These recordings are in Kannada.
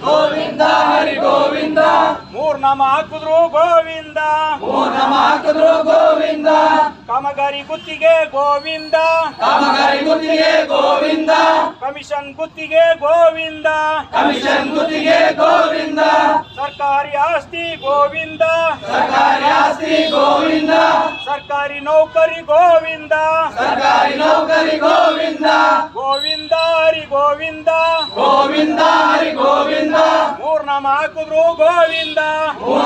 ಗೋವಿಂದ ಹರಿ ಗೋವಿಂದ ಮೂರ್ ನಾಮ ಹಾಕಿದ್ರು ಗೋವಿಂದ ನಮ್ಮ ಹಾಕಿದ್ರು ಗೋವಿಂದ ಕಾಮಗಾರಿ ಗುತ್ತಿಗೆ ಗೋವಿಂದ ಕಾಮಗಾರಿ ಗುತ್ತಿಗೆ ಗೋವಿಂದ ಕಮಿಷನ್ ಗುತ್ತಿಗೆ ಗೋವಿಂದ ಕಮಿಷನ್ ಗುತ್ತಿಗೆ ಗೋವಿಂದ ಸರ್ಕಾರಿ ಆಸ್ತಿ ಗೋವಿಂದ ಸರ್ಕಾರಿ ಆಸ್ತಿ ಗೋವಿಂದ ಸರ್ಕಾರಿ ನೌಕರಿ ಗೋವಿಂದ ಸರ್ಕಾರಿ ನೌಕರಿ ಗೋವಿಂದ ಗೋವಿಂದ ಹರಿ ಗೋವಿಂದ ಗೋವಿಂದ ಹರಿ ಗೋವಿಂದ ಮೂರ್ ನಾಮ ಹಾಕಿದ್ರು ಗೋವಿಂದ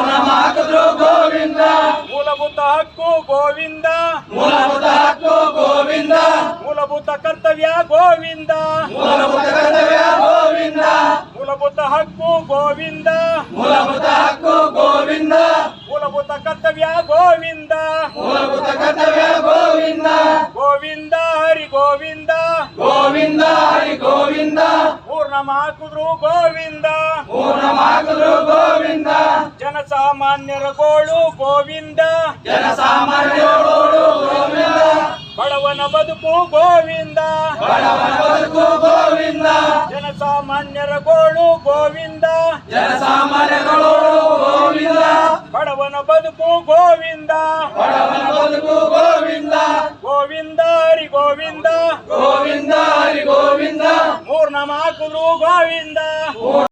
ನಮ್ಮ ಹಾಕಿದ್ರು ಗೋವಿಂದ ಮೂಲಭೂತ ಹಕ್ಕು ಗೋವಿಂದ ಮೂಲಭೂತ ಹಕ್ಕು ಗೋವಿಂದ ಮೂಲಭೂತ ಕರ್ತವ್ಯ ಗೋವಿಂದ ಮೂಲಭೂತ ಕರ್ತವ್ಯ ಗೋವಿಂದ ಮೂಲಭೂತ ಹಕ್ಕು ಗೋವಿಂದ ಮೂಲಭೂತ ಹಕ್ಕು ಗೋವಿಂದ ಮೂಲಭೂತ ಕರ್ತವ್ಯ ಗೋವಿಂದ ಮೂಲಭೂತ ಕರ್ತವ್ಯ ಗೋವಿಂದ ಗೋವಿಂದ ಹರಿ ಗೋವಿಂದ ಗೋವಿಂದ ಹರಿ ಗೋವಿಂದ ಮೂರ್ನಾಮ ಹಾಕಿದ್ರು ಗೋವಿಂದ ನಮ್ಮ ಹಾಕಿದ್ರು ಗೋವಿಂದ ಜನಸಾಮಾನ್ಯರ ಗೋಳು ಗೋವಿಂದ ಜನಸಾಮಾನ್ಯರು ಗೋವಿಂದ ಬಡವನ ಬದುಕು ಗೋವಿಂದ ಬಡವನ ಬದುಕು ಗೋವಿಂದ ಜನಸಾಮಾನ್ಯರ ಗೋಳು ಗೋವಿಂದ ಜನಸಾಮಾನ್ಯಗಳು ಗೋವಿಂದ ಬಡವನ ಬದುಕು ಗೋವಿಂದ ಬಡವನ ಬದುಕು ಗೋವಿಂದ ಗೋವಿಂದ ಹರಿ ಗೋವಿಂದ ಗೋವಿಂದ ಹರಿ ಗೋವಿಂದ ಮೂರ್ನಾಮ ಹಾಕಿದ್ರು ಗೋವಿಂದ